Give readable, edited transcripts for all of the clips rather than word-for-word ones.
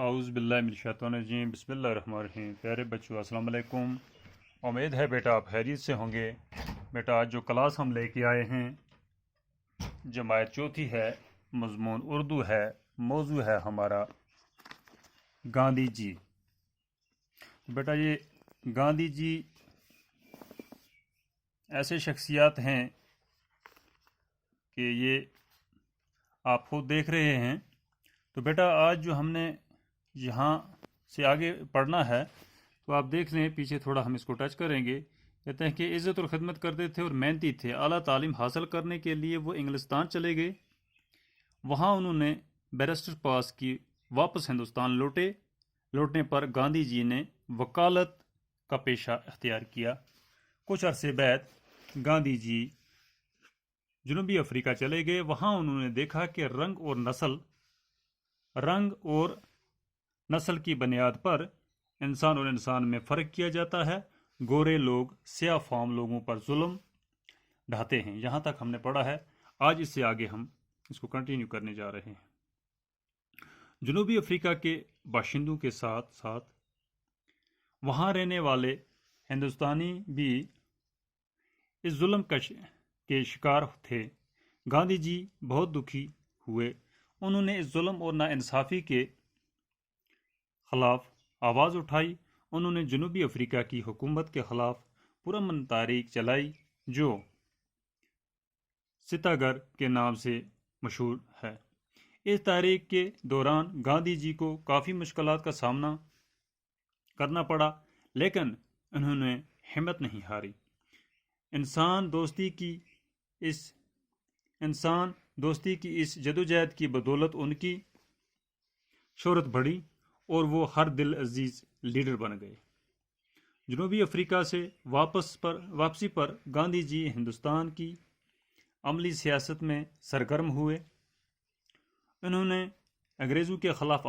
اعوذ باللہ من الشیطان الرجیم، بسم اللہ الرحمن الرحیم۔ پیارے بچوں، السلام علیکم۔ امید ہے بیٹا آپ خیریت سے ہوں گے۔ بیٹا آج جو کلاس ہم لے کے آئے ہیں جماعت چوتھی ہے، مضمون اردو ہے، موضوع ہے ہمارا گاندھی جی۔ بیٹا یہ گاندھی جی ایسے شخصیات ہیں کہ یہ آپ خود دیکھ رہے ہیں۔ تو بیٹا آج جو ہم نے یہاں سے آگے پڑھنا ہے تو آپ دیکھ لیں پیچھے تھوڑا ہم اس کو ٹچ کریں گے۔ کہتے ہیں کہ عزت اور خدمت کرتے تھے اور محنتی تھے۔ اعلیٰ تعلیم حاصل کرنے کے لیے وہ انگلستان چلے گئے۔ وہاں انہوں نے بیرسٹر پاس کی، واپس ہندوستان لوٹنے پر گاندھی جی نے وکالت کا پیشہ اختیار کیا۔ کچھ عرصے بعد گاندھی جی جنوبی افریقہ چلے گئے۔ وہاں انہوں نے دیکھا کہ رنگ اور نسل کی بنیاد پر انسان اور انسان میں فرق کیا جاتا ہے۔ گورے لوگ سیاہ فام لوگوں پر ظلم ڈھاتے ہیں۔ یہاں تک ہم نے پڑھا ہے۔ آج اس سے آگے ہم اس کو کنٹینیو کرنے جا رہے ہیں۔ جنوبی افریقہ کے باشندوں کے ساتھ ساتھ وہاں رہنے والے ہندوستانی بھی اس ظلم کے شکار تھے۔ گاندھی جی بہت دکھی ہوئے۔ انہوں نے اس ظلم اور ناانصافی کے خلاف آواز اٹھائی۔ انہوں نے جنوبی افریقہ کی حکومت کے خلاف پرامن تحریک چلائی جو ستاگر کے نام سے مشہور ہے۔ اس تحریک کے دوران گاندھی جی کو کافی مشکلات کا سامنا کرنا پڑا، لیکن انہوں نے ہمت نہیں ہاری۔ انسان دوستی کی اس جدوجہد کی بدولت ان کی شہرت بڑھی اور وہ ہر دل عزیز لیڈر بن گئے۔ جنوبی افریقہ سے واپسی پر گاندھی جی ہندوستان کی عملی سیاست میں سرگرم ہوئے۔ انہوں نے انگریزوں کے خلاف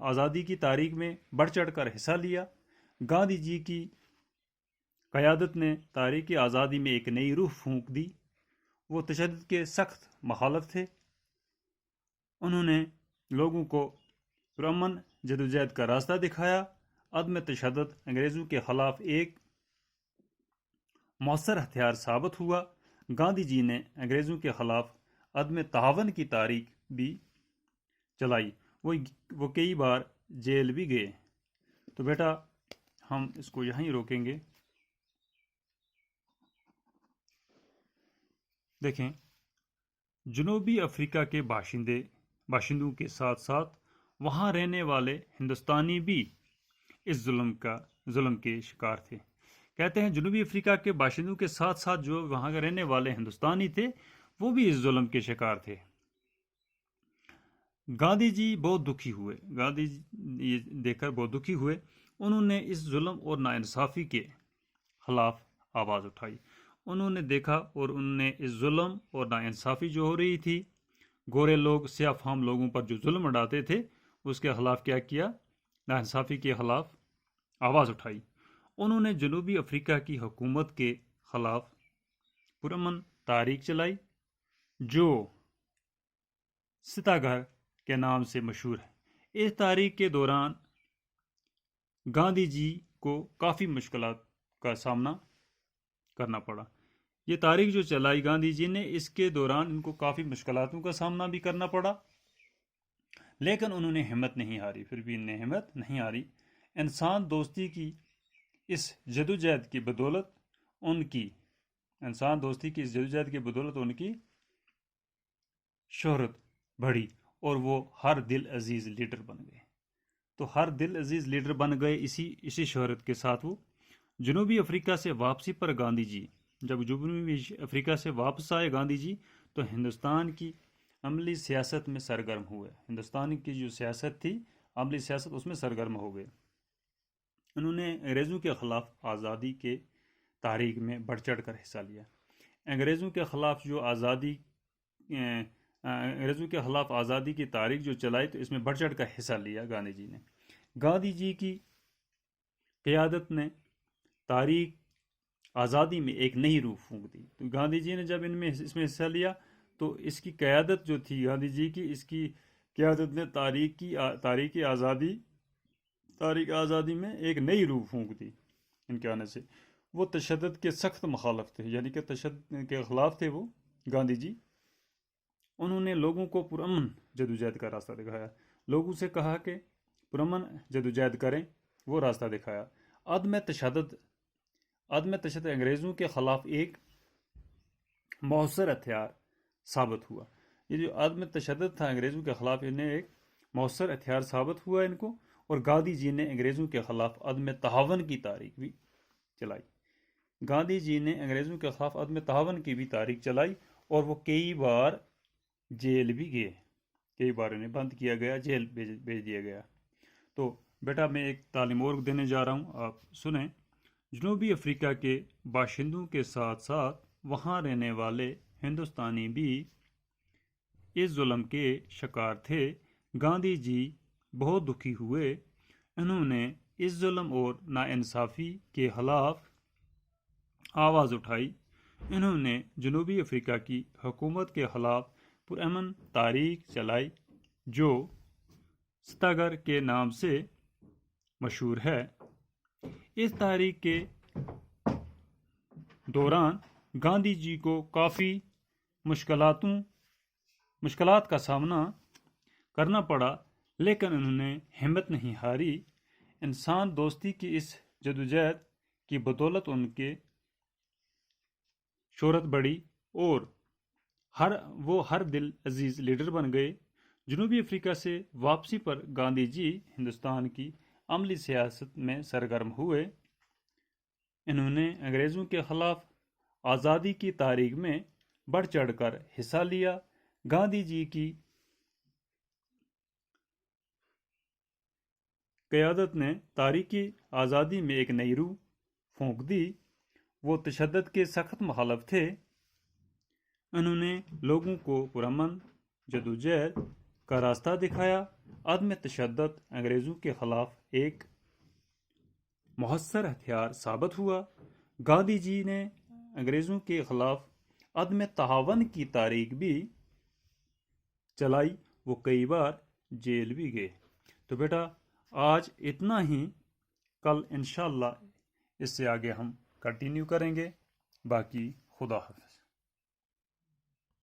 آزادی کی تحریک میں بڑھ چڑھ کر حصہ لیا۔ گاندھی جی کی قیادت نے تحریک آزادی میں ایک نئی روح پھونک دی۔ وہ تشدد کے سخت مخالف تھے۔ انہوں نے لوگوں کو پرامن جدوجہد کا راستہ دکھایا۔ عدم تشدد انگریزوں کے خلاف ایک مؤثر ہتھیار ثابت ہوا۔ گاندھی جی نے انگریزوں کے خلاف عدم تعاون کی تحریک بھی چلائی۔ وہ کئی بار جیل بھی گئے۔ تو بیٹا ہم اس کو یہیں روکیں گے۔ دیکھیں، جنوبی افریقہ کے باشندوں کے ساتھ ساتھ وہاں رہنے والے ہندوستانی بھی اس ظلم کے شکار تھے۔ کہتے ہیں جنوبی افریقہ کے باشندوں کے ساتھ ساتھ جو وہاں رہنے والے ہندوستانی تھے وہ بھی اس ظلم کے شکار تھے۔ گاندھی جی بہت دکھی ہوئے۔ گاندھی جی یہ دیکھ کر بہت دکھی ہوئے۔ انہوں نے اس ظلم اور ناانصافی کے خلاف آواز اٹھائی۔ انہوں نے دیکھا اور انہوں نے اس ظلم اور ناانصافی جو ہو رہی تھی، گورے لوگ سیاہ فام لوگوں پر جو ظلم اڑاتے تھے، اس کے خلاف کیا ناانصافی کے خلاف آواز اٹھائی۔ انہوں نے جنوبی افریقہ کی حکومت کے خلاف پرامن تحریک چلائی جو ستاگر کے نام سے مشہور ہے۔ اس تحریک کے دوران گاندھی جی کو کافی مشکلات کا سامنا کرنا پڑا۔ یہ تحریک جو چلائی گاندھی جی نے، اس کے دوران ان کو کافی مشکلاتوں کا سامنا بھی کرنا پڑا، لیکن انہوں نے ہمت نہیں ہاری۔ پھر بھی انہیں ہمت نہیں ہاری۔ انسان دوستی کی اس جدوجہد کی بدولت ان کی شہرت بڑھی اور وہ ہر دل عزیز لیڈر بن گئے۔ تو ہر دل عزیز لیڈر بن گئے اسی شہرت کے ساتھ وہ جنوبی افریقہ سے واپسی پر گاندھی جی جب جنوبی افریقہ سے واپس آئے گاندھی جی تو ہندوستان کی عملی سیاست میں سرگرم ہوئے۔ ہندوستان کی جو سیاست تھی، عملی سیاست، اس میں سرگرم ہو گئے۔ انہوں نے انگریزوں کے خلاف آزادی کے تحریک میں بڑھ چڑھ کر حصہ لیا۔ انگریزوں کے خلاف آزادی کی تحریک جو چلائی تو اس میں بڑھ چڑھ کر حصہ لیا گاندھی جی نے۔ گاندھی جی کی قیادت نے تحریک آزادی میں ایک نئی روح پھونک دی۔ تو گاندھی جی نے جب اس میں حصہ لیا تو اس کی قیادت جو تھی گاندھی جی کی، اس کی قیادت نے تاریخ آزادی میں ایک نئی روح پھونک دی ان کے آنے سے۔ وہ تشدد کے سخت مخالف تھے، یعنی کہ تشدد کے خلاف تھے وہ گاندھی جی۔ انہوں نے لوگوں کو پرامن جدوجہد کا راستہ دکھایا، لوگوں سے کہا کہ پرامن جدوجہد کریں، وہ راستہ دکھایا۔ عدم تشدد انگریزوں کے خلاف ایک مؤثر ہتھیار ثابت ہوا۔ یہ جو عدم تشدد تھا انگریزوں کے خلاف، انہیں ایک مؤثر ہتھیار ثابت ہوا ان کو، اور گاندھی جی نے انگریزوں کے خلاف عدم تعاون کی تاریخ بھی چلائی۔ گاندھی جی نے انگریزوں کے خلاف عدم تعاون کی بھی تاریخ چلائی، اور وہ کئی بار جیل بھی گئے، کئی بار انہیں بند کیا گیا، جیل بھیج دیا گیا۔ تو بیٹا میں ایک تعلیم اور دینے جا رہا ہوں، آپ سنیں۔ جنوبی افریقہ کے باشندوں کے ساتھ ساتھ وہاں رہنے والے ہندوستانی بھی اس ظلم کے شکار تھے۔ گاندھی جی بہت دکھی ہوئے، انہوں نے اس ظلم اور ناانصافی کے خلاف آواز اٹھائی۔ انہوں نے جنوبی افریقہ کی حکومت کے خلاف پرامن تحریک چلائی جو ستاگر کے نام سے مشہور ہے۔ اس تحریک کے دوران گاندھی جی کو کافی مشکلات کا سامنا کرنا پڑا، لیکن انہوں نے ہمت نہیں ہاری۔ انسان دوستی کی اس جدوجہد کی بدولت ان کے شہرت بڑھی اور وہ ہر دل عزیز لیڈر بن گئے۔ جنوبی افریقہ سے واپسی پر گاندھی جی ہندوستان کی عملی سیاست میں سرگرم ہوئے۔ انہوں نے انگریزوں کے خلاف آزادی کی تاریخ میں بڑھ چڑھ کر حصہ لیا۔ گاندھی جی کی قیادت نے تاریخی آزادی میں ایک نئی روح پھونک دی۔ وہ تشدد کے سخت مخالف تھے، انہوں نے لوگوں کو پرامن جدوجہد کا راستہ دکھایا۔ عدم تشدد انگریزوں کے خلاف ایک مؤثر ہتھیار ثابت ہوا۔ گاندھی جی نے انگریزوں کے خلاف عدم تعاون کی تاریخ بھی چلائی، وہ کئی بار جیل بھی گئے۔ تو بیٹا آج اتنا ہی، کل انشاءاللہ اس سے آگے ہم کنٹینیو کریں گے۔ باقی خدا حافظ۔